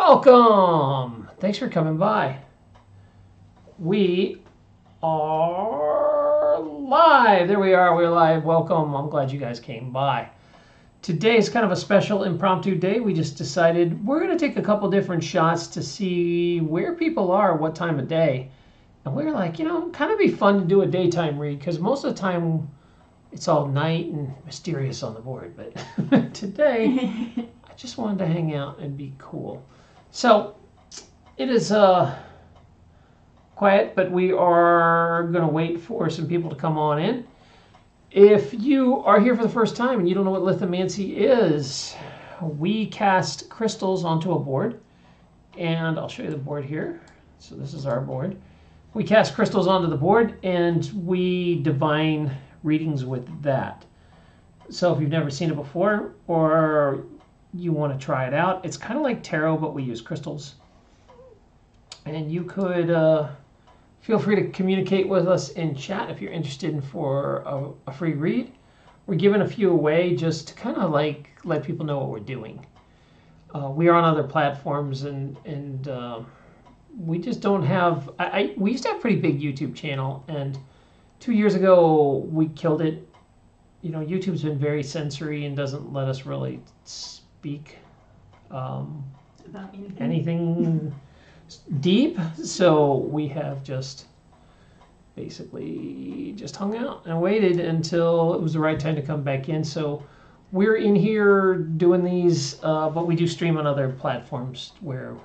Welcome! Thanks for coming by. We are live. There we are. We're live. Welcome. I'm glad you guys came by. Today is kind of a special impromptu day. We just decided we're going to take a couple different shots to see where people are, what time of day. And we're like, kind of be fun to do a daytime read because most of the time it's all night and mysterious on the board. But today, I just wanted to hang out and be cool. So it is quiet, but we are going to wait for some people to come on in. If you are here for the first time and you don't know what lithomancy is, we cast crystals onto a board. And I'll show you the board here. So this is our board. We cast crystals onto the board and we divine readings with that. So if you've never seen it before or you want to try it out, it's kind of like tarot, but we use crystals. And you could feel free to communicate with us in chat if you're interested in for a free read. We're giving a few away just to kind of like let people know what we're doing. We are on other platforms and we just don't have. We used to have a pretty big YouTube channel, and 2 years ago we killed it. YouTube's been very censory and doesn't let us really speak about anything deep. So we have just basically just hung out and waited until it was the right time to come back in. So we're in here doing these, but we do stream on other platforms where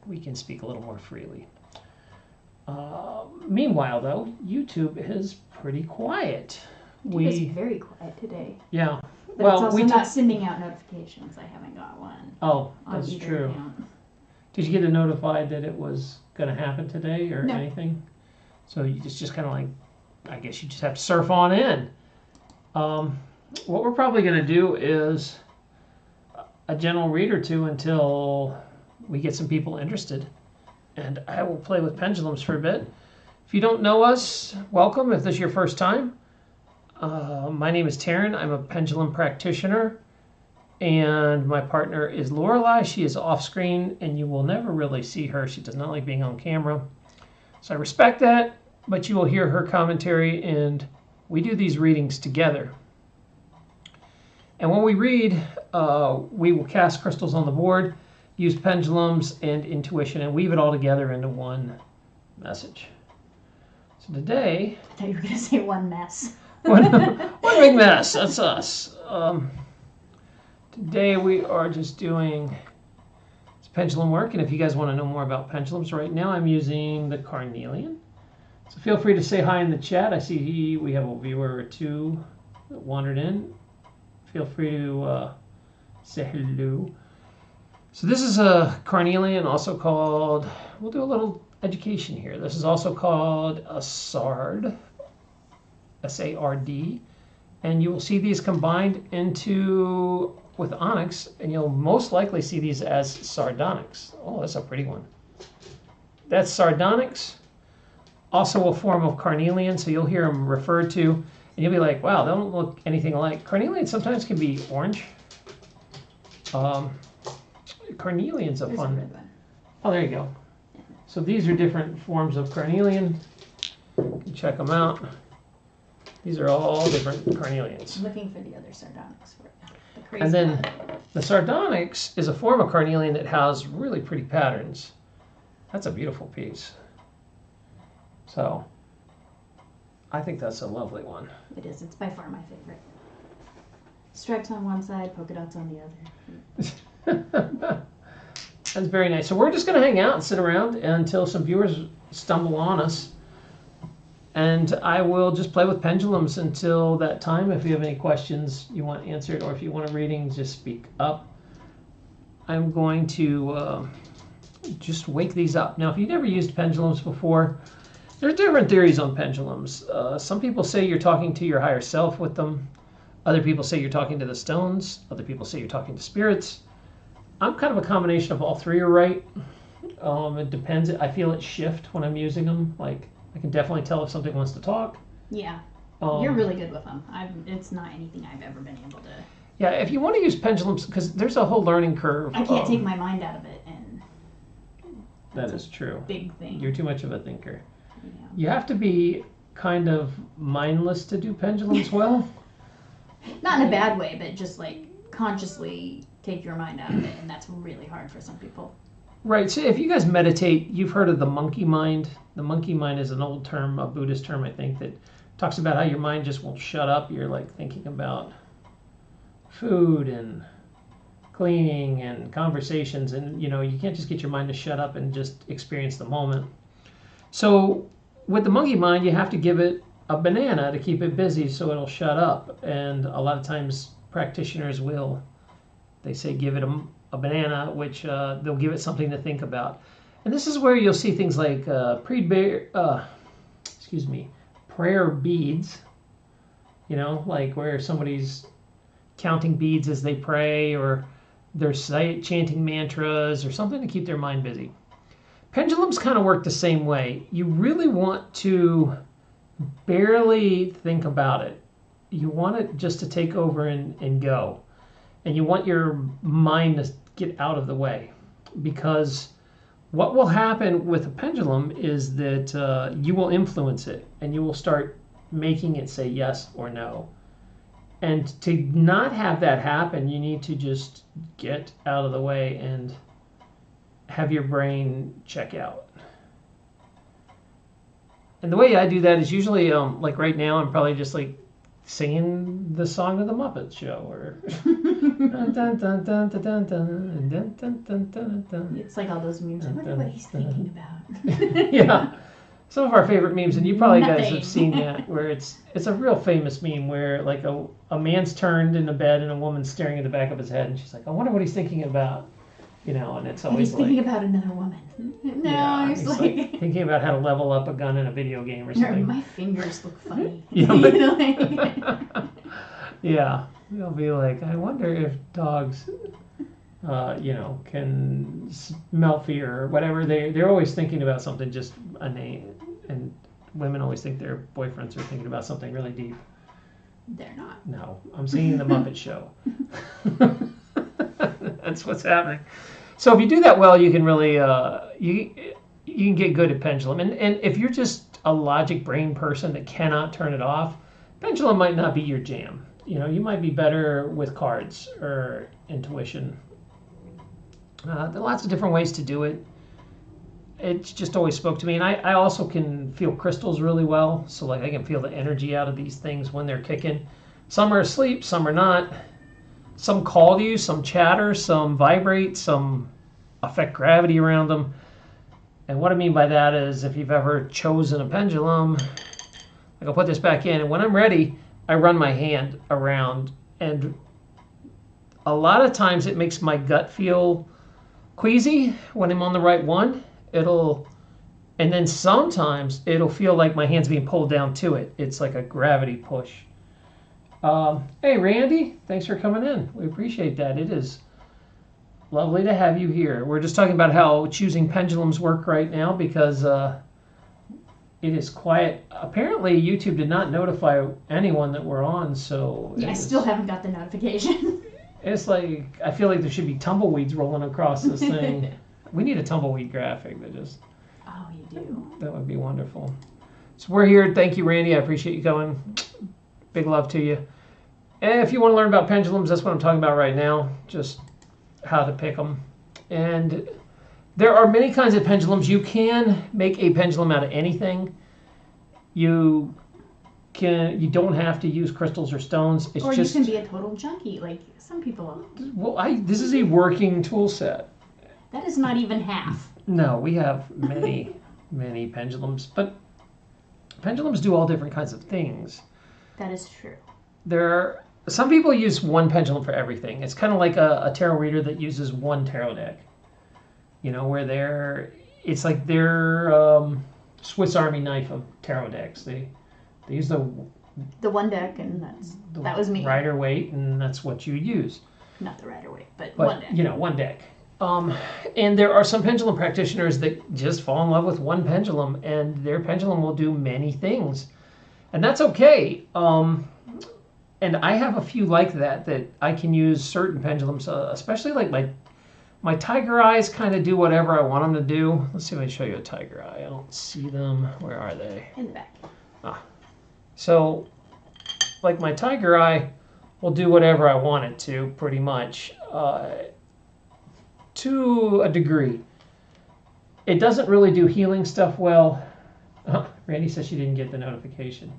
we can speak a little more freely. Meanwhile, though, YouTube is pretty quiet. It's very quiet today. Yeah. But it's also not sending out notifications. I haven't got one. Oh, that's true. Account. Did you get notified that it was going to happen today or no. anything? So you just kind of like, I guess you just have to surf on in. What we're probably going to do is a general read or two until we get some people interested. And I will play with pendulums for a bit. If you don't know us, welcome. If this is your first time, my name is Taryn. I'm a pendulum practitioner. And my partner is Lorelei. She is off screen and you will never really see her. She does not like being on camera. So I respect that, but you will hear her commentary and we do these readings together. And when we read, we will cast crystals on the board, use pendulums and intuition and weave it all together into one message. So today... I thought you were going to say one mess. one big mess. That's us. Today we are just doing pendulum work, and if you guys want to know more about pendulums, right now I'm using the carnelian. So feel free to say hi in the chat. I see we have a viewer or two that wandered in. Feel free to say hello. So this is a carnelian, also called, we'll do a little education here. This is also called a sard, S-A-R-D, and you will see these combined into with onyx, and you'll most likely see these as sardonyx. Oh, that's a pretty one. That's sardonyx, also a form of carnelian, so you'll hear them referred to, and you'll be like, wow, they don't look anything alike. Carnelian sometimes can be orange. Carnelian's a fun one. Oh, there you go. So these are different forms of carnelian. You can check them out. These are all different carnelians. I'm looking for the other sardonyx for it. The and then the sardonyx is a form of carnelian that has really pretty patterns. That's a beautiful piece. So I think that's a lovely one. It is. It's by far my favorite. Stripes on one side, polka dots on the other. That's very nice. So we're just going to hang out and sit around until some viewers stumble on us. And I will just play with pendulums until that time. If you have any questions you want answered or if you want a reading, just speak up. I'm going to just wake these up. Now, if you've never used pendulums before, there's different theories on pendulums. Some people say you're talking to your higher self with them. Other people say you're talking to the stones. Other people say you're talking to spirits. I'm kind of a combination of all three are right. It depends. I feel it shift when I'm using them. Like, I can definitely tell if something wants to talk. Yeah. You're really good with them. It's not anything I've ever been able to... Yeah, if you want to use pendulums, because there's a whole learning curve. I can't take my mind out of it and That is true. Big thing. You're too much of a thinker. Yeah. You have to be kind of mindless to do pendulums well. Not in a bad way, but just like consciously take your mind out of it, and that's really hard for some people. Right. So if you guys meditate, you've heard of the monkey mind. The monkey mind is an old term, a Buddhist term, I think, that talks about how your mind just won't shut up. You're like thinking about food and cleaning and conversations, and you can't just get your mind to shut up and just experience the moment. So with the monkey mind, you have to give it a banana to keep it busy so it'll shut up. And a lot of times practitioners they say give it a banana, which they'll give it something to think about. And this is where you'll see things like prayer beads, like where somebody's counting beads as they pray, or they're chanting mantras or something to keep their mind busy. Pendulums kind of work the same way. You really want to barely think about it. You want it just to take over and go. And you want your mind to get out of the way. Because what will happen with a pendulum is that you will influence it, and you will start making it say yes or no. And to not have that happen, you need to just get out of the way and have your brain check out. And the way I do that is usually, like right now, I'm probably just like singing the song of the Muppet Show, or dun, dun, dun, dun, dun, dun, dun, dun, dun, dun, dun, dun. It's like all those memes. I wonder what he's thinking about. Yeah. Some of our favorite memes, and you probably guys have seen that, where it's a real famous meme where like a man's turned in a bed and a woman's staring at the back of his head, and she's like, I wonder what he's thinking about, and it's always he's thinking about another woman. No, yeah, he's like thinking about how to level up a gun in a video game or something. My fingers look funny. Yeah, yeah, they'll be like, I wonder if dogs, can smell fear or whatever. They're always thinking about something, just a name. And women always think their boyfriends are thinking about something really deep. They're not. No, I'm singing the Muppet Show. That's what's happening. So if you do that well, you can really you can get good at pendulum. And if you're just a logic brain person that cannot turn it off, pendulum might not be your jam. You might be better with cards or intuition. There are lots of different ways to do it. It just always spoke to me. And I also can feel crystals really well. So like I can feel the energy out of these things when they're kicking. Some are asleep, some are not. Some call to you, some chatter, some vibrate, some affect gravity around them. And what I mean by that is if you've ever chosen a pendulum, like I'll put this back in, and when I'm ready, I run my hand around. And a lot of times it makes my gut feel queasy when I'm on the right one. And then sometimes it'll feel like my hand's being pulled down to it. It's like a gravity push. Hey, Randy, thanks for coming in. We appreciate that. It is lovely to have you here. We're just talking about how choosing pendulums work right now because it is quiet. Apparently, YouTube did not notify anyone that we're on, so... Yeah, I still haven't got the notification. It's like, I feel like there should be tumbleweeds rolling across this thing. We need a tumbleweed graphic that just... Oh, you do? That would be wonderful. So we're here. Thank you, Randy. I appreciate you coming. Big love to you. And if you want to learn about pendulums, that's what I'm talking about right now. Just how to pick them. And there are many kinds of pendulums. You can make a pendulum out of anything. You don't have to use crystals or stones. It's or just, you can be a total junkie, like some people. Well, this is a working tool set. That is not even half. No, we have many, many pendulums, but pendulums do all different kinds of things. That is true. Some people use one pendulum for everything. It's kind of like a tarot reader that uses one tarot deck. Where it's like their Swiss Army knife of tarot decks. They use the one deck, and that was me. Rider Waite, and that's what you use. Not the Rider Waite, but one deck. One deck. And there are some pendulum practitioners that just fall in love with one pendulum, and their pendulum will do many things. And that's okay. And I have a few like that I can use certain pendulums, especially like My tiger eyes kind of do whatever I want them to do. Let's see if I can show you a tiger eye. I don't see them. Where are they? In the back. So, like my tiger eye will do whatever I want it to, pretty much, to a degree. It doesn't really do healing stuff well. Randy says she didn't get the notification.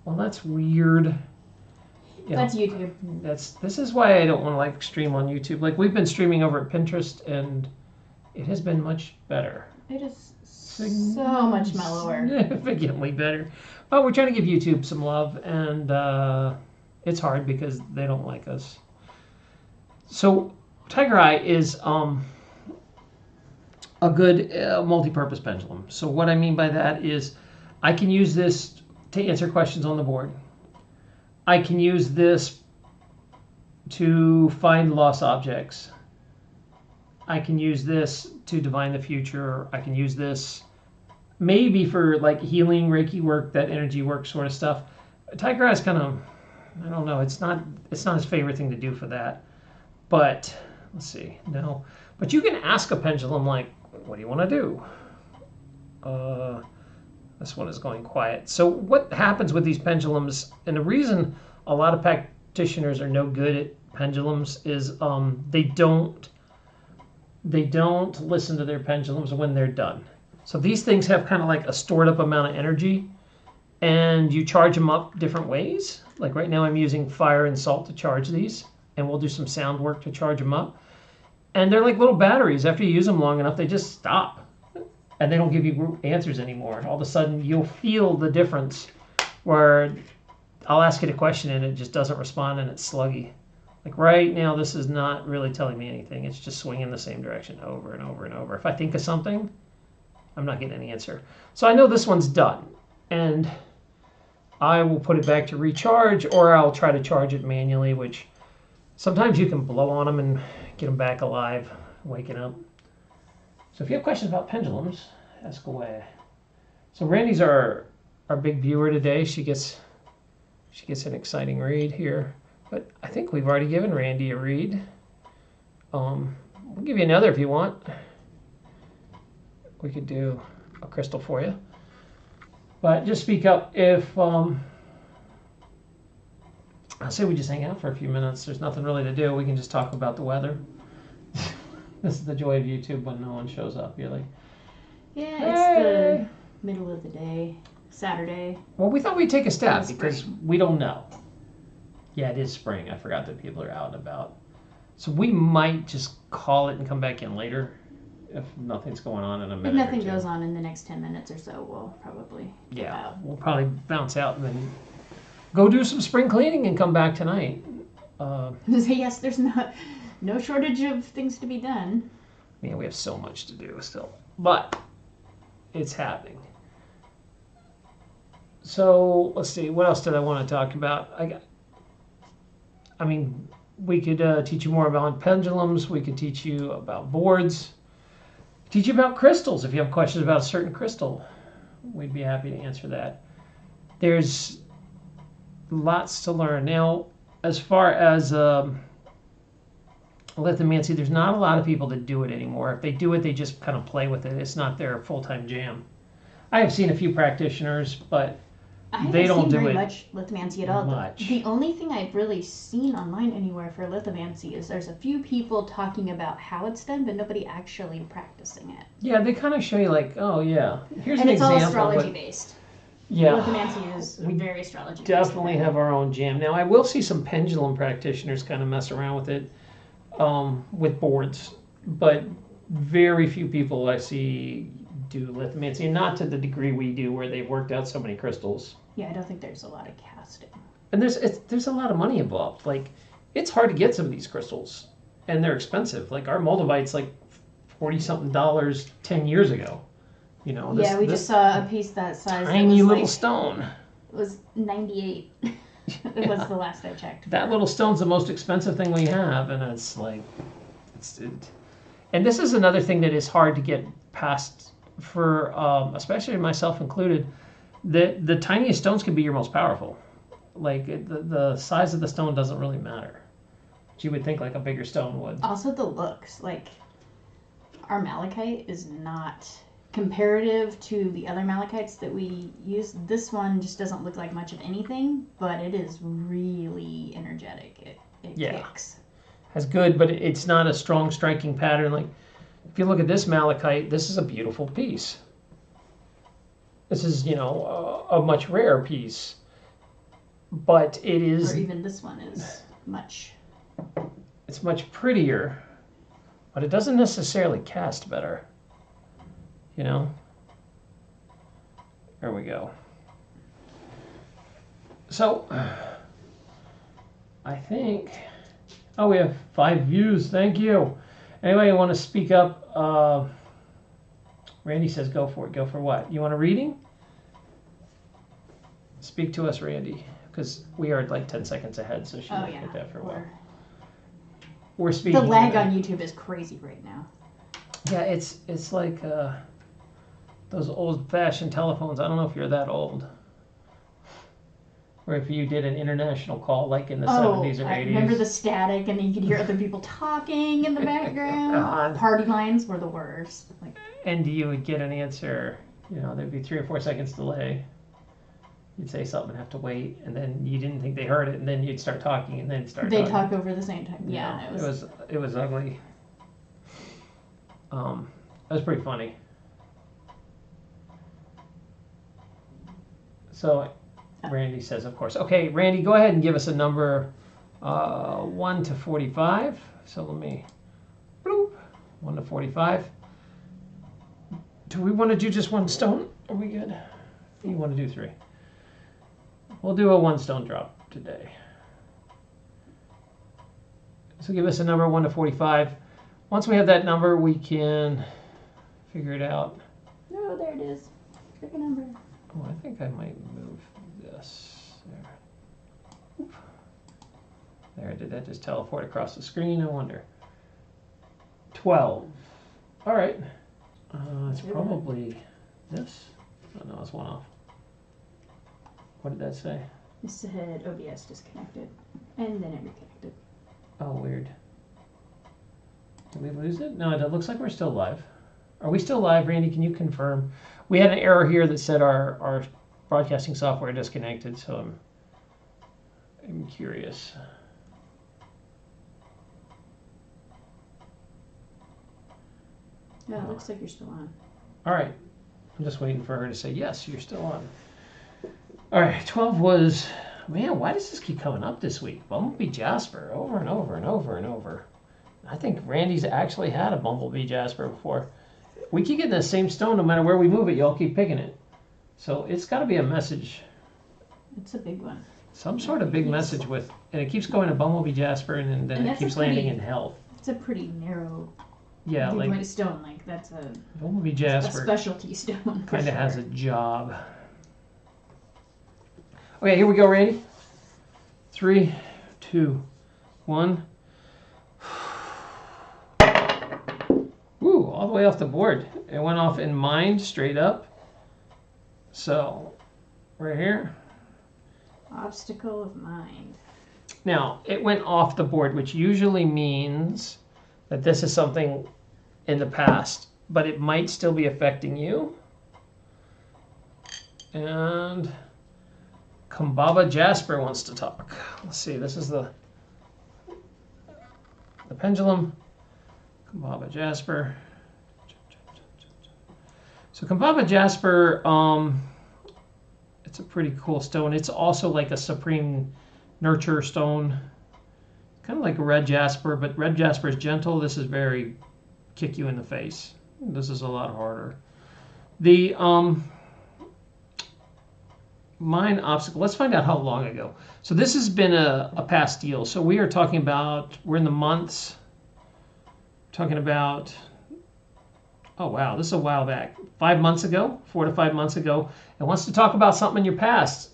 Well, that's weird. That's YouTube. This is why I don't want to like stream on YouTube. Like we've been streaming over at Pinterest, and it has been much better. It is so much mellower. Significantly better. But we're trying to give YouTube some love, and it's hard because they don't like us. So Tiger Eye is a good multi-purpose pendulum. So what I mean by that is I can use this to answer questions on the board. I can use this to find lost objects. I can use this to divine the future. I can use this maybe for like healing, Reiki work, that energy work sort of stuff. Tiger Eye is kind of, I don't know, it's not his favorite thing to do for that. But let's see, no. But you can ask a pendulum like, what do you want to do? This one is going quiet. So what happens with these pendulums, and the reason a lot of practitioners are no good at pendulums is they don't listen to their pendulums when they're done. So these things have kind of like a stored up amount of energy, and you charge them up different ways. Like right now I'm using fire and salt to charge these, and we'll do some sound work to charge them up. And they're like little batteries. After you use them long enough, they just stop. And they don't give you answers anymore. All of a sudden, you'll feel the difference where I'll ask it a question and it just doesn't respond and it's sluggy. Like right now, this is not really telling me anything. It's just swinging the same direction over and over and over. If I think of something, I'm not getting any answer. So I know this one's done. And I will put it back to recharge, or I'll try to charge it manually, which sometimes you can blow on them and get them back alive, waking up. So if you have questions about pendulums, ask away. So Randy's our big viewer today. She gets an exciting read here. But I think we've already given Randy a read. We'll give you another if you want. We could do a crystal for you. But just speak up if I'll say we just hang out for a few minutes. There's nothing really to do. We can just talk about the weather. This is the joy of YouTube when no one shows up. You're like, yeah, hey. It's the middle of the day, Saturday. Well, we thought we'd take a stab because we don't know. Yeah, it is spring. I forgot that people are out and about. So we might just call it and come back in later if nothing's going on in a minute. If nothing goes on in the next 10 minutes or so, we'll probably get out. We'll probably bounce out and then go do some spring cleaning and come back tonight. Yes, there's no shortage of things to be done. Man, we have so much to do still. But it's happening. So let's see. What else did I want to talk about? We could teach you more about pendulums. We could teach you about boards. Teach you about crystals. If you have questions about a certain crystal, we'd be happy to answer that. There's lots to learn. Now, as far as lithomancy, there's not a lot of people that do it anymore. If they do it, they just kind of play with it. It's not their full-time jam. I have seen a few practitioners, but they don't do it much lithomancy at all. much. The only thing I've really seen online anywhere for lithomancy is there's a few people talking about how it's done, but nobody actually practicing it. Yeah, they kind of show you like, oh yeah, here's and an example. And it's all astrology based. Yeah. Lithomancy is very astrology based. Definitely have our own jam. Now, I will see some pendulum practitioners kind of mess around with it with boards, but very few people I see do lithomancy, and not to the degree we do where they've worked out so many crystals. Yeah, I don't think there's a lot of casting. And there's a lot of money involved. Like, it's hard to get some of these crystals, and they're expensive. Like, our Moldavite's like $40-something 10 years ago. You know, yeah, we just saw a piece that size. Tiny little stone. It was 98. It was the last I checked. That little stone's the most expensive thing we have, and it's like, and this is another thing that is hard to get past for, especially myself included. The tiniest stones can be your most powerful. Like the size of the stone doesn't really matter. But you would think like a bigger stone would. Also the looks, like our malachite is not comparative to the other malachites that we use. This one just doesn't look like much of anything, but it is really energetic. It kicks. Has good, but it's not a strong striking pattern. Like if you look at this malachite, this is a beautiful piece. This is, a much rarer piece, but it is. Or even this one is much. It's much prettier, but it doesn't necessarily cast better. There we go. So, I think. Oh, we have 5 views. Thank you. Anybody want to speak up? Randy says go for it. Go for what? You want a reading? Speak to us, Randy, because we are like 10 seconds ahead, so she might get that for a while. We're speaking. The lag on YouTube is crazy right now. Yeah, it's like those old-fashioned telephones. I don't know if you're that old. Or if you did an international call like in the 70s or 80s. I remember the static, and then you could hear other people talking in the background. Party lines were the worst. And you would get an answer, there'd be 3 or 4 seconds delay. You'd say something and have to wait, and then you didn't think they heard it, and then you'd start talking, and then start talking. They'd talk over the same time. Yeah, it was ugly. It was pretty funny. So Randy says, of course. Okay, Randy, go ahead and give us a number 1 to 45. So let me, 1 to 45. Do we want to do just 1 stone? Are we good? You want to do 3? We'll do a 1 stone drop today. So give us a number 1 to 45. Once we have that number, we can figure it out. No, there it is. Pick a number. Oh, I think I might move this there. Oop. There, did that just teleport across the screen? I wonder. 12. All right. It's probably this. Oh, no, it's 1 off. What did that say? It said OBS disconnected, and then it reconnected. Oh, weird. Did we lose it? No, it looks like we're still live. Are we still live, Randy? Can you confirm? We had an error here that said our broadcasting software disconnected, so I'm curious. Yeah, it looks like you're still on. All right. I'm just waiting for her to say, yes, you're still on. All right, 12 was, man, why does this keep coming up this week? Bumblebee Jasper, over and over and over and over. I think Randy's actually had a Bumblebee Jasper before. We keep getting the same stone no matter where we move it. Y'all keep picking it. So it's got to be a message. It's a big one. Some sort of big message with, and it keeps going to Bumblebee Jasper, and then it keeps landing in health. It's a pretty narrow like stone. Like that's a Bumblebee Jasper. A specialty stone. Kind of has a job. Okay, here we go, Randy. 3, 2, 1. Ooh, all the way off the board. It went off in mind, straight up. So, right here. Obstacle of mind. Now, it went off the board, which usually means that this is something in the past, but it might still be affecting you. And Kambaba Jasper wants to talk. Let's see, this is the pendulum. Kambaba Jasper. So Kambaba Jasper, it's a pretty cool stone. It's also like a supreme nurture stone. Kind of like a red jasper, but red jasper is gentle. This is very kick you in the face. This is a lot harder. The mine obstacle, let's find out how long ago. So this has been a past deal. So we are talking about, we're in the months, talking about, oh wow, this is a while back. 5 months ago, 4 to 5 months ago. It wants to talk about something in your past.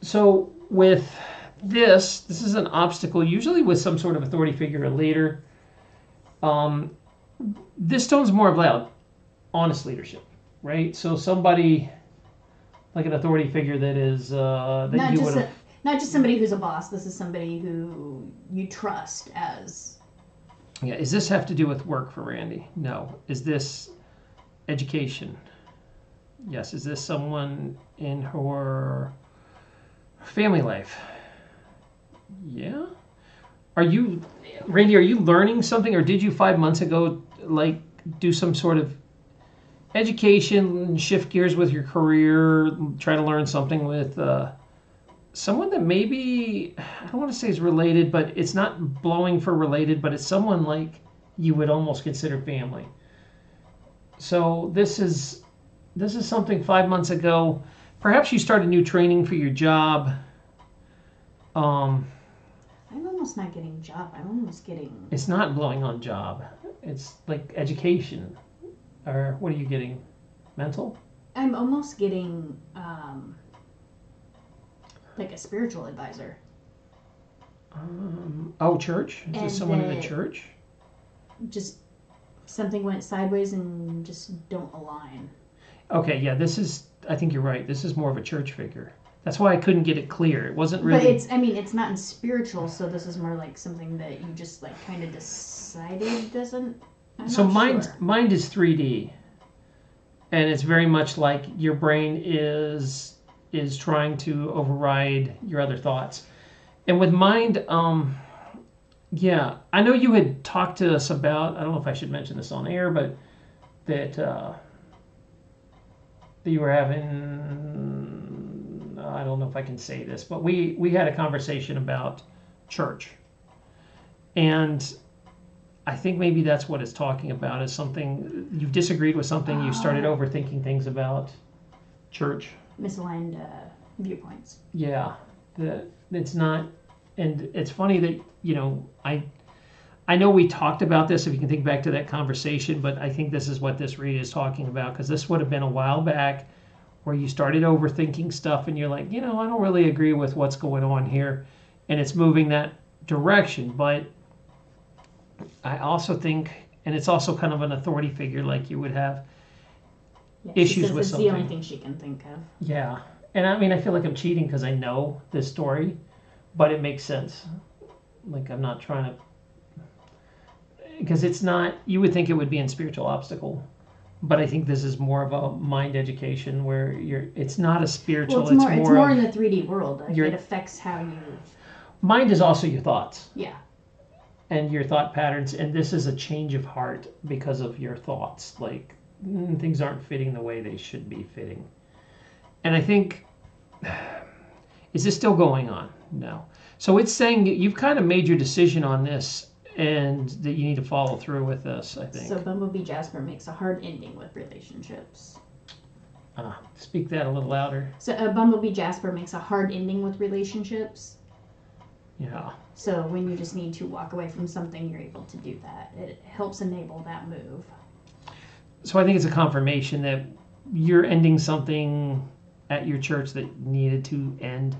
So with this is an obstacle, usually with some sort of authority figure or leader. This stone's more about honest leadership, right? So somebody like an authority figure that is that you would have. Not just somebody who's a boss. This is somebody who you trust as Yeah, is this have to do with work for Randy? No. Is this education? Yes. Is this someone in her family life? Yeah. Are you, Randy, are you learning something, or did you 5 months ago, like, do some sort of education, shift gears with your career, try to learn something with someone that maybe, I don't want to say is related, but it's not blowing for related, but it's someone like you would almost consider family. So this is something 5 months ago. Perhaps you started new training for your job. I'm almost not getting job. I'm almost getting. It's not blowing on job. It's like education. Or what are you getting? Mental? I'm almost getting like a spiritual advisor. Church? Is this someone in the church? Just something went sideways and just don't align. Okay, yeah, I think you're right. This is more of a church figure. That's why I couldn't get it clear. It wasn't really. But it's not in spiritual, so this is more like something that you just like kind of decided doesn't. Mind is 3D, and it's very much like your brain is trying to override your other thoughts. And with mind, yeah, I know you had talked to us about. I don't know if I should mention this on air, but that you were having. I don't know if I can say this, but we had a conversation about church, and I think maybe that's what it's talking about, is something you've disagreed with, something you started overthinking things about church. Misaligned viewpoints. Yeah, it's not, and it's funny that I know we talked about this, if you can think back to that conversation, but I think this is what this read is talking about, because this would have been a while back where you started overthinking stuff and you're like, I don't really agree with what's going on here, and it's moving that direction. But I also think, and it's also kind of an authority figure, like you would have issues with something. It's the only thing she can think of. Yeah, and I mean, I feel like I'm cheating because I know this story, but it makes sense. Like, I'm not trying to, because it's not, you would think it would be in spiritual obstacle, but I think this is more of a mind education where it's not a spiritual. Well, it's more in the 3D world. Like, it affects how you. Mind is also your thoughts. Yeah. And your thought patterns, and this is a change of heart because of your thoughts. Like, things aren't fitting the way they should be fitting. And I think, is this still going on? No. So it's saying that you've kind of made your decision on this, and that you need to follow through with this, I think. So Bumblebee Jasper makes a hard ending with relationships. Speak that a little louder. So Bumblebee Jasper makes a hard ending with relationships. Yeah. So when you just need to walk away from something, you're able to do that. It helps enable that move. So I think it's a confirmation that you're ending something at your church that needed to end,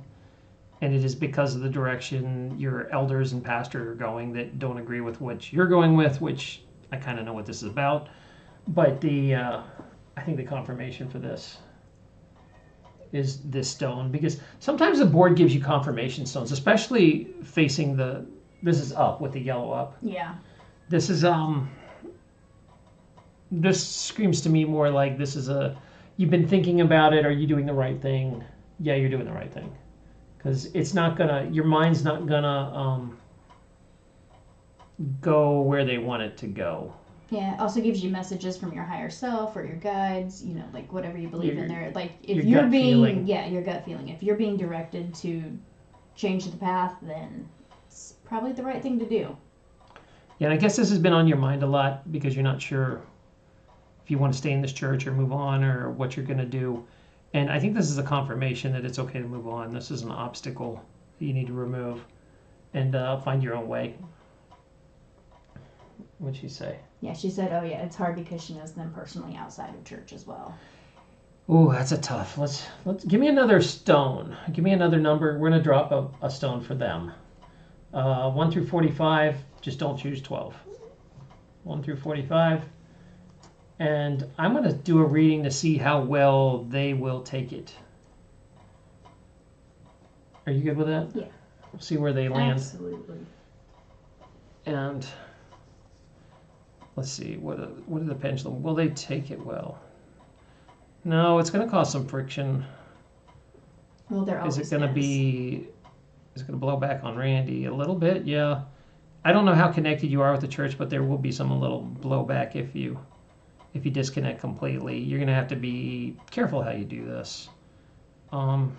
and it is because of the direction your elders and pastor are going that don't agree with what you're going with, which I kind of know what this is about. But I think the confirmation for this is this stone, because sometimes the board gives you confirmation stones, especially facing this is up with the yellow up. Yeah. This is this screams to me more like this is you've been thinking about it. Are you doing the right thing? Yeah, you're doing the right thing. Because it's not your mind's not gonna go where they want it to go. Yeah, it also gives you messages from your higher self or your guides, like whatever you believe in there. Like if your you're being, feeling. your gut feeling. If you're being directed to change the path, then it's probably the right thing to do. Yeah, and I guess this has been on your mind a lot because you're not sure if you want to stay in this church or move on or what you're going to do. And I think this is a confirmation that it's okay to move on. This is an obstacle that you need to remove and find your own way. What'd she say? Yeah, she said, oh yeah, it's hard because she knows them personally outside of church as well. Ooh, that's a tough. Let's give me another stone. Give me another number. We're gonna drop a stone for them. 1 through 45. Just don't choose 12. 1 through 45. And I'm gonna do a reading to see how well they will take it. Are you good with that? Yeah. We'll see where they land. Absolutely. And let's see, what are the pendulum? Will they take it well? No, it's going to cause some friction. Well, there always Is it going to be? Is it going to blow back on Randy a little bit? Yeah. I don't know how connected you are with the church, but there will be some little blowback if you disconnect completely. You're going to have to be careful how you do this. Let's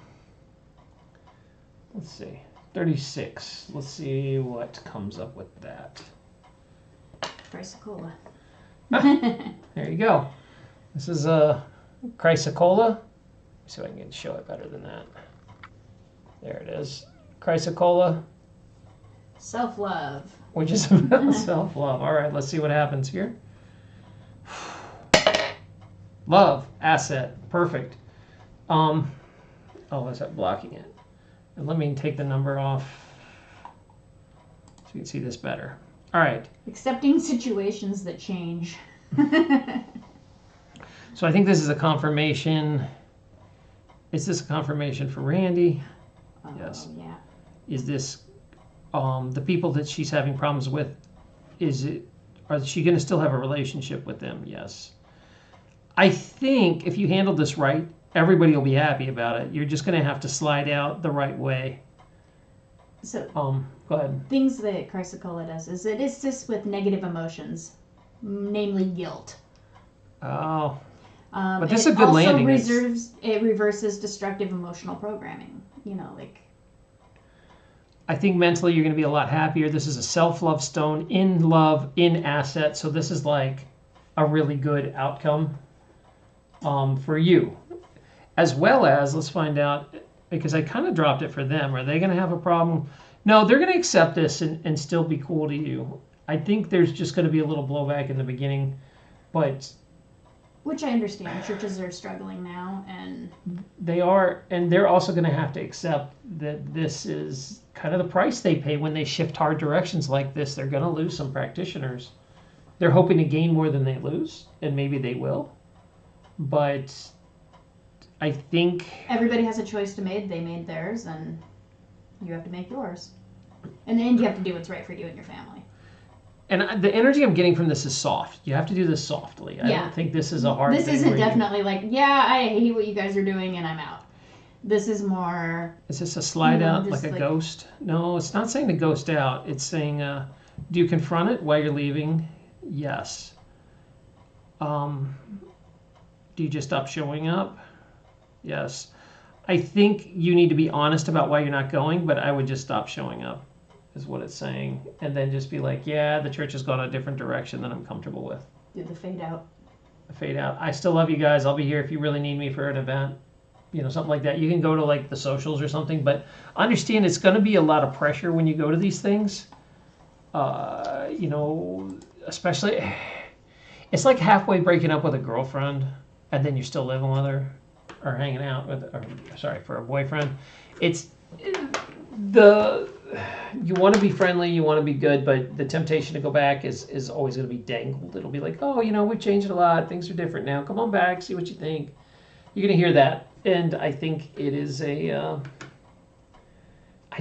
see. 36. Let's see what comes up with that. Chrysocolla. There you go. This is a Chrysocolla. See if I can show it better than that. There it is. Chrysocolla. Self-love. Which is about self-love. All right, let's see what happens here. Love, asset, perfect. Oh, is that blocking it? And let me take the number off so you can see this better. All right. Accepting situations that change. So I think this is a confirmation. Is this a confirmation for Randy? Oh, yes. Yeah. Is this the people that she's having problems with? Is she going to still have a relationship with them? Yes. I think if you handle this right, everybody will be happy about it. You're just going to have to slide out the right way. So, go ahead. Things that Chrysocolla does is it assists with negative emotions, namely guilt. Oh. But this is a good landing. It reverses destructive emotional programming. You know, like. I think mentally you're going to be a lot happier. This is a self-love stone, in love, in asset. So this is like a really good outcome for you. As well as, let's find out, because I kind of dropped it for them. Are they going to have a problem? No, they're going to accept this and still be cool to you. I think there's just going to be a little blowback in the beginning, but... Which I understand. Churches are struggling now, and... They are, and they're also going to have to accept that this is kind of the price they pay when they shift hard directions like this. They're going to lose some practitioners. They're hoping to gain more than they lose, and maybe they will. But I think... Everybody has a choice to make. They made theirs, and you have to make yours. In the end, you have to do what's right for you and your family. And the energy I'm getting from this is soft. You have to do this softly. I don't think this is a hard thing. This isn't definitely like, yeah, I hate what you guys are doing and I'm out. This is more... Is this a slide out like a ghost? No, it's not saying to ghost out. It's saying, do you confront it while you're leaving? Yes. Do you just stop showing up? Yes. I think you need to be honest about why you're not going, but I would just stop showing up. Is what it's saying, and then just be like, yeah, the church has gone a different direction than I'm comfortable with. Do the fade out. The fade out. I still love you guys. I'll be here if you really need me for an event, something like that. You can go to like the socials or something, but understand it's going to be a lot of pressure when you go to these things. Especially, it's like halfway breaking up with a girlfriend, and then you're still living with her, or hanging out with, for a boyfriend. You want to be friendly, you want to be good, but the temptation to go back is always going to be dangled. It'll be like, oh, we've changed a lot. Things are different now. Come on back, see what you think. You're going to hear that. And I think it is I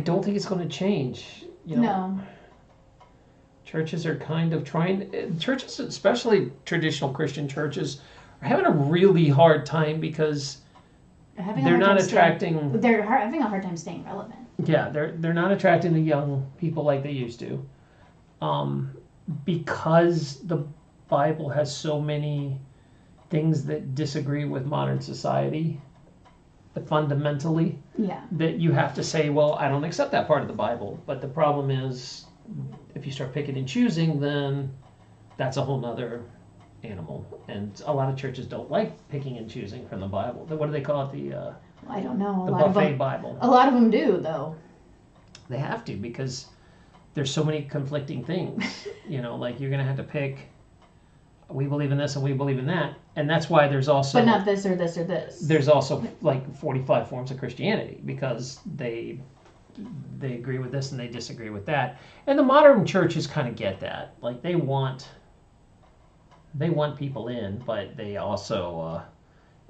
don't think it's going to change. No. Churches are kind of churches, especially traditional Christian churches, are having a really hard time because they're not attracting... They're having a hard time staying relevant. Yeah, they're not attracting the young people like they used to, because the Bible has so many things that disagree with modern society, fundamentally. Yeah. That you have to say, well, I don't accept that part of the Bible. But the problem is, if you start picking and choosing, then that's a whole nother animal. And a lot of churches don't like picking and choosing from the Bible. What do they call it? I don't know. The buffet Bible. A lot of them do, though. They have to, because there's so many conflicting things. Like you're going to have to pick, we believe in this and we believe in that. And that's why there's also... But not this or this or this. There's also like 45 forms of Christianity, because they agree with this and they disagree with that. And the modern churches kind of get that. Like they want people in, but they also...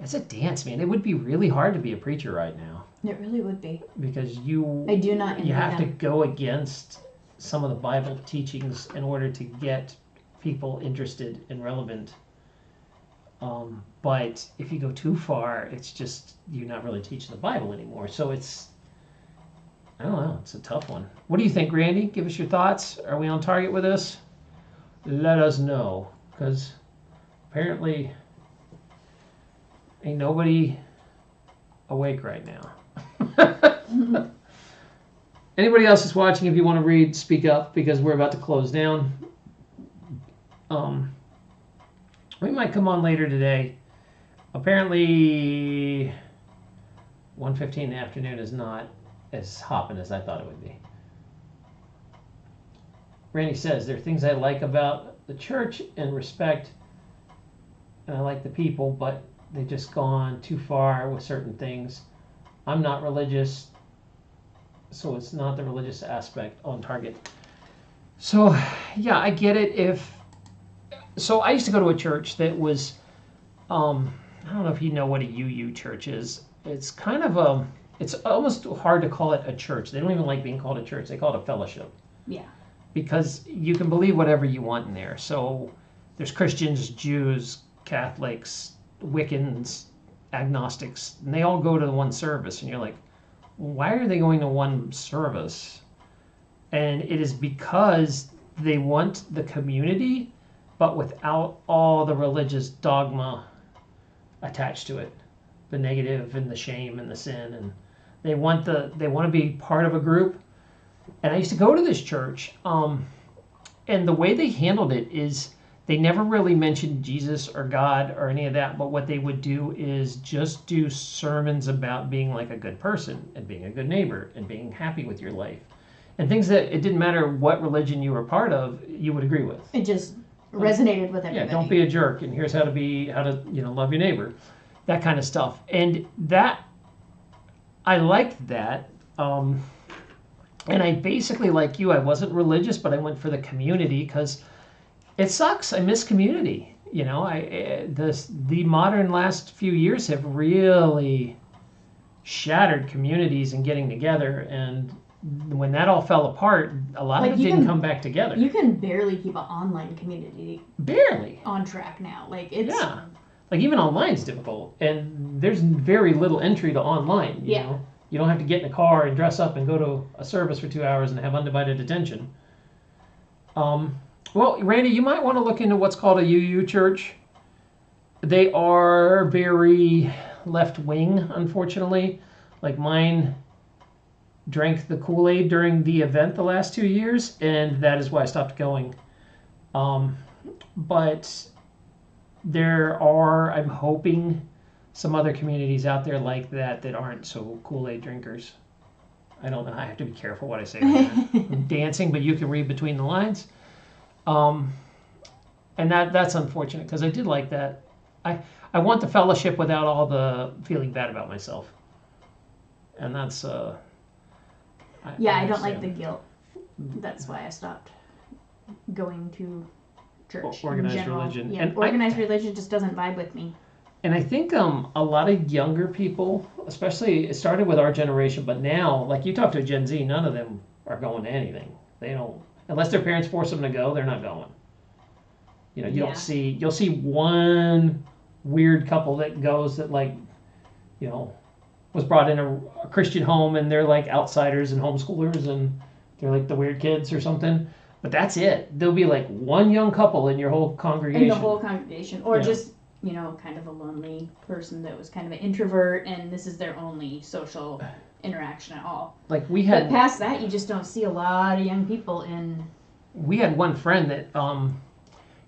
It's a dance, man. It would be really hard to be a preacher right now. It really would be. Because I do not envy you have them. to go against some of the Bible teachings in order to get people interested and relevant. But if you go too far, it's just you're not really teaching the Bible anymore. So it's, I don't know, it's a tough one. What do you think, Randy? Give us your thoughts. Are we on target with this? Let us know, because apparently ain't nobody awake right now. Anybody else is watching, if you want to read, speak up, because we're about to close down. We might come on later today. Apparently 1:15 in the afternoon is not as hopping as I thought it would be. Randy says, there are things I like about the church and respect, and I like the people, but they've just gone too far with certain things. I'm not religious, so it's not the religious aspect on target. So, yeah, I get it. So I used to go to a church that was, I don't know if you know what a UU church is. It's kind of it's almost hard to call it a church. They don't even like being called a church. They call it a fellowship. Yeah. Because you can believe whatever you want in there. So there's Christians, Jews, Catholics, Wiccans, agnostics, and they all go to the one service. And you're like, why are they going to one service? And it is because they want the community, but without all the religious dogma attached to it, the negative and the shame and the sin, and they want to be part of a group. And I used to go to this church, and the way they handled it is they never really mentioned Jesus or God or any of that, but what they would do is just do sermons about being like a good person and being a good neighbor and being happy with your life, and things that it didn't matter what religion you were part of, you would agree with. It just resonated with everybody. Yeah, don't be a jerk, and here's how to love your neighbor, that kind of stuff. And that, I liked that. And I basically, like you, I wasn't religious, but I went for the community because it sucks. I miss community. You know, the modern last few years have really shattered communities and getting together. And when that all fell apart, a lot of it didn't come back together. You can barely keep an online community on track now. Like even online is difficult, and there's very little entry to online. You know? You don't have to get in a car and dress up and go to a service for 2 hours and have undivided attention. Well, Randy, you might want to look into what's called a UU church. They are very left-wing, unfortunately. Like mine drank the Kool-Aid during the event the last 2 years, and that is why I stopped going. But there are, I'm hoping, some other communities out there like that aren't so Kool-Aid drinkers. I don't know. I have to be careful what I say. I'm dancing, but you can read between the lines. And that's unfortunate because I did like that. I want the fellowship without all the feeling bad about myself. And that's I don't like the guilt. That's why I stopped going to church. Organized religion. Yeah, organized religion just doesn't vibe with me. And I think a lot of younger people, especially, it started with our generation, but now, like you talk to Gen Z, none of them are going to anything. They don't, unless their parents force them to go, they're not going. You know, you'll see one weird couple that goes that, like, you know, was brought in a Christian home and they're like outsiders and homeschoolers and they're like the weird kids or something. But that's it. There'll be like one young couple in your whole congregation. In the whole congregation. Or just, you know, kind of a lonely person that was kind of an introvert and this is their only social interaction at all. Like we had. But past that, you just don't see a lot of young people in. We had one friend that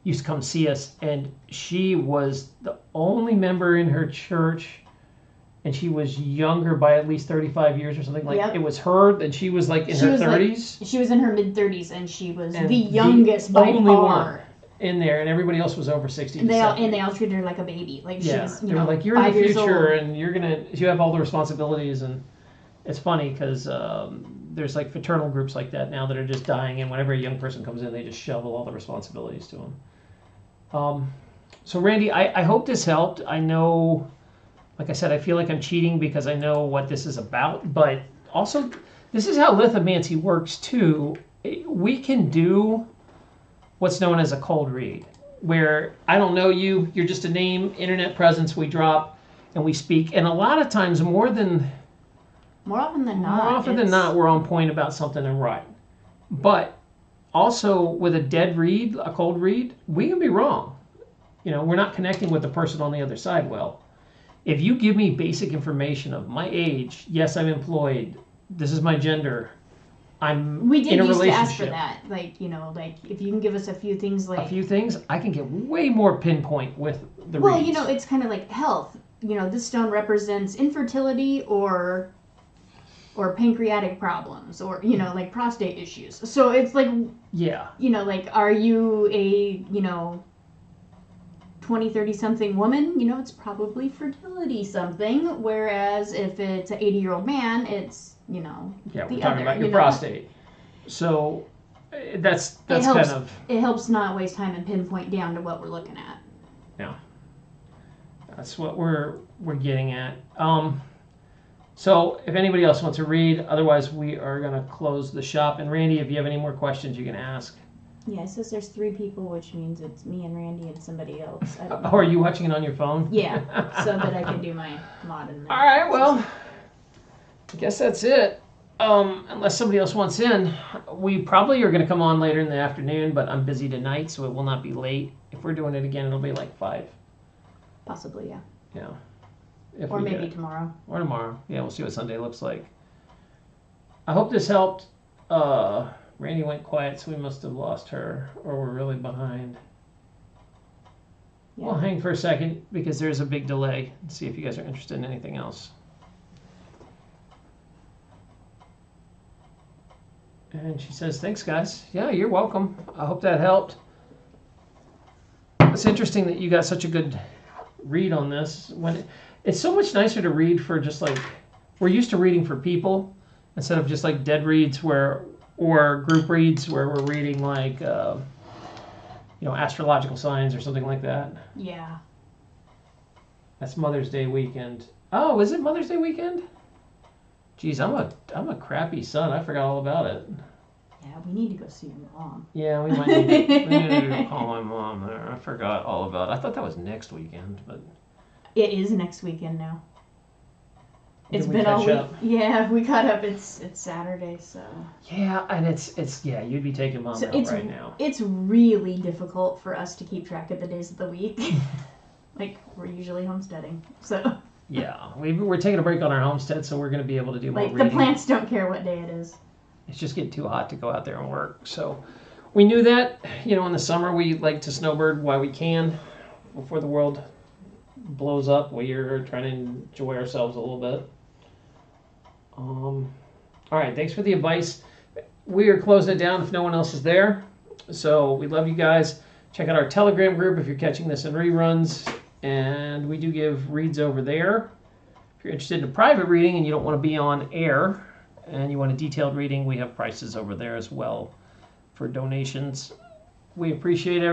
used to come see us, and she was the only member in her church, and she was younger by at least 35 years or something. Like it was her, and she was like in her 30s. She was in her mid-30s, and she was the youngest by far. In there, and everybody else was over 60. And they all treated her like a baby. Like she was, they were like, you're in the future, and you have all the responsibilities. And it's funny because there's like fraternal groups like that now that are just dying, and whenever a young person comes in, they just shovel all the responsibilities to them. So Randy, I hope this helped. I know, like I said, I feel like I'm cheating because I know what this is about, but also this is how lithomancy works too. We can do what's known as a cold read, where I don't know you, you're just a name, internet presence, we drop and we speak. And a lot of times, more often than not, we're on point about something and right. But also with a dead read, a cold read, we can be wrong. We're not connecting with the person on the other side well. If you give me basic information of my age, yes, I'm employed, this is my gender, we did in a used relationship. To ask for that, like if you can give us a few things, I can get way more pinpoint with the well, reads. It's kind of like health. This stone represents infertility or pancreatic problems or like prostate issues. So it's like, yeah, like, are you a 20, 30 something woman? It's probably fertility something. Whereas if it's an 80-year-old man, it's we're talking about your prostate. So that's kind of, it helps not waste time and pinpoint down to what we're looking at. Yeah, that's what we're getting at. So if anybody else wants to read, otherwise we are going to close the shop. And Randy, if you have any more questions, you can ask. Yeah, it says there's 3 people, which means it's me and Randy and somebody else. I don't know. Oh, are you watching it on your phone? Yeah, so that I can do my mod in there. All right, well, I guess that's it. Unless somebody else wants in, we probably are going to come on later in the afternoon, but I'm busy tonight, so it will not be late. If we're doing it again, it'll be like 5. Possibly, yeah. Yeah. Or maybe tomorrow. Or tomorrow. Yeah, we'll see what Sunday looks like. I hope this helped. Randy went quiet, so we must have lost her, or we're really behind. Yeah. We'll hang for a second because there's a big delay. Let's see if you guys are interested in anything else. And she says, thanks, guys. Yeah, you're welcome. I hope that helped. It's interesting that you got such a good read on this. It's so much nicer to read for just like, we're used to reading for people instead of just like dead reads or group reads where we're reading like, astrological signs or something like that. Yeah. That's Mother's Day weekend. Oh, is it Mother's Day weekend? Geez, I'm a crappy son. I forgot all about it. Yeah, we need to go see your mom. Yeah, we might need to call my mom there. I forgot all about it. I thought that was next weekend, but it is next weekend now. It's been all week. Yeah, we caught up. It's Saturday, so. Yeah, and it's you'd be taking mom out right now. It's really difficult for us to keep track of the days of the week. Like, we're usually homesteading, so. Yeah, we're taking a break on our homestead, so we're going to be able to do more reading. Like, the plants don't care what day it is. It's just getting too hot to go out there and work. So we knew that, in the summer we like to snowbird while we can before the world blows up. We are trying to enjoy ourselves a little bit. All right, thanks for the advice. We are closing it down if no one else is there. So we love you guys. Check out our Telegram group if you're catching this in reruns. And we do give reads over there. If you're interested in a private reading and you don't want to be on air and you want a detailed reading, we have prices over there as well for donations. We appreciate everything.